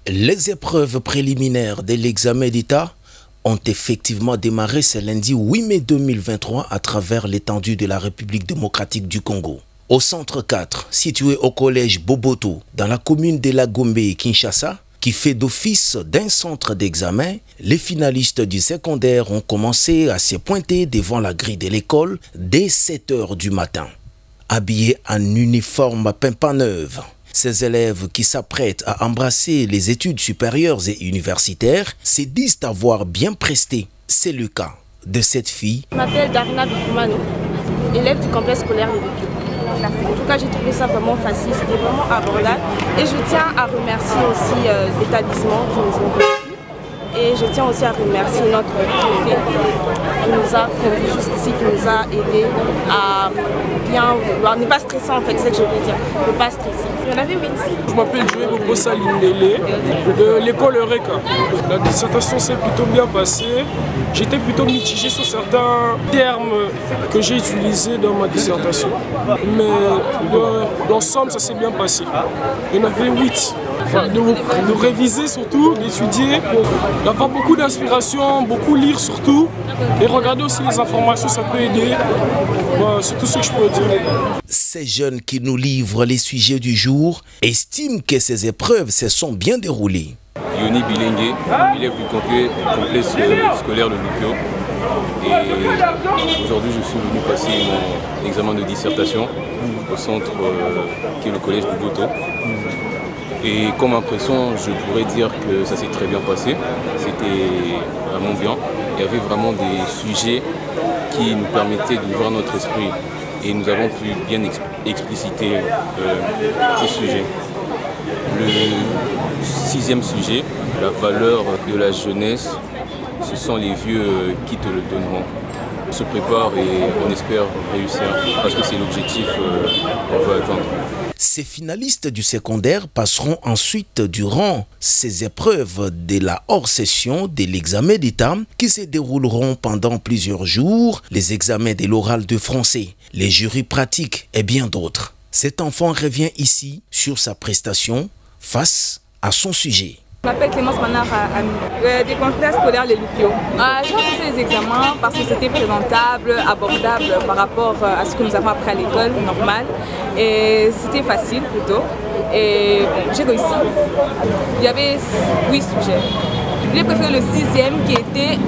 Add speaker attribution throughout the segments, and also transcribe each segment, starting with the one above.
Speaker 1: Les épreuves préliminaires de l'examen d'État ont effectivement démarré ce lundi 8 mai 2023 à travers l'étendue de la République démocratique du Congo. Au centre 4, situé au collège Boboto, dans la commune de La Gombe, Kinshasa, qui fait d'office d'un centre d'examen, les finalistes du secondaire ont commencé à se pointer devant la grille de l'école dès 7 h du matin. Habillés en uniforme pimpant neuve, ces élèves qui s'apprêtent à embrasser les études supérieures et universitaires se disent avoir bien presté. C'est le cas de cette fille.
Speaker 2: Je m'appelle Darina Bifoumano, élève du complexe scolaire de Lupio. En tout cas, j'ai trouvé ça vraiment facile, c'était vraiment abordable. Et je tiens à remercier aussi l'établissement qui nous a reçus. Et je tiens aussi à remercier notre préfet qui nous a conduit jusqu'ici, qui nous a aidé à bien vouloir, ne pas stresser en fait, c'est ce que je veux dire, ne pas stresser. Il y en avait 8.
Speaker 3: Je m'appelle Joël Bobosa Lindele de l'école Eureka. La dissertation s'est plutôt bien passée. J'étais plutôt mitigé sur certains termes que j'ai utilisés dans ma dissertation. Mais l'ensemble, ça s'est bien passé. Il y en avait 8. Enfin, de réviser surtout, d'étudier, d'avoir beaucoup d'inspiration, beaucoup lire surtout, et regarder aussi les informations, ça peut aider. Voilà, c'est tout ce que je peux dire.
Speaker 1: Ces jeunes qui nous livrent les sujets du jour estiment que ces épreuves se sont bien déroulées.
Speaker 4: Yoni Bilengue, élève du complexe scolaire de Lupio. Et aujourd'hui, je suis venu passer mon examen de dissertation au centre qui est le collège de Boboto. Et comme impression, je pourrais dire que ça s'est très bien passé. C'était vraiment bien. Il y avait vraiment des sujets qui nous permettaient d'ouvrir notre esprit. Et nous avons pu bien expliciter ces sujets. Le 6e sujet, la valeur de la jeunesse, ce sont les vieux qui te le donneront. On se prépare et on espère réussir parce que c'est l'objectif qu'on veut atteindre.
Speaker 1: Ces finalistes du secondaire passeront ensuite durant ces épreuves de la hors-session de l'examen d'État qui se dérouleront pendant plusieurs jours, les examens de l'oral de français, les jurys pratiques et bien d'autres. Cet enfant revient ici sur sa prestation face à son sujet.
Speaker 5: Je m'appelle Clémence Manara Ami, des complexes scolaires les Lupio. J'ai passé les examens parce que c'était présentable, abordable par rapport à ce que nous avons appris à l'école normale. Et c'était facile plutôt. Et bon, j'ai réussi. Il y avait 8 sujets. J'ai préféré le 6e qui était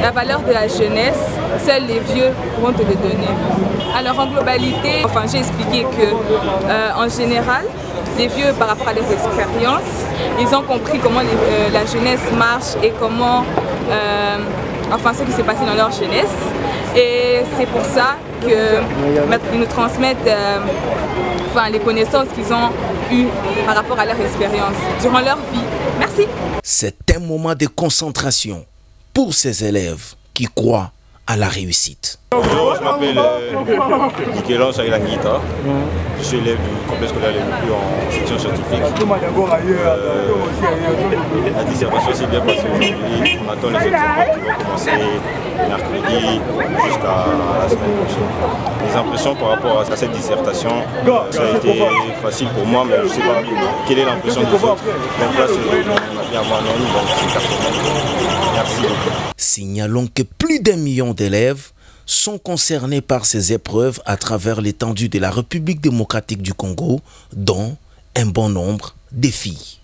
Speaker 5: la valeur de la jeunesse. Seuls les vieux pourront te le donner. Alors en globalité, j'ai expliqué que en général, les vieux par rapport à leurs expériences, ils ont compris comment la jeunesse marche et comment, ce qui s'est passé dans leur jeunesse. Et c'est pour ça qu'ils nous transmettent les connaissances qu'ils ont eues par rapport à leur expérience durant leur vie. Merci.
Speaker 1: C'est un moment de concentration pour ces élèves qui croient à la réussite.
Speaker 6: Je m'appelle Nikélan Saïlanguita. Je suis élève du complexe scolaire Les Lupio en section scientifique. La dissertation s'est bien passée aujourd'hui. On attend les examens qui vont commencer mercredi jusqu'à la semaine prochaine. Les impressions par rapport à cette dissertation, ça a été facile pour moi, mais je ne sais pas quelle est l'impression des autres. Même là, c'est à moi non, donc c'est 80. Merci beaucoup.
Speaker 1: Signalons que plus d'1 million d'élèves sont concernés par ces épreuves à travers l'étendue de la République démocratique du Congo, dont un bon nombre de filles.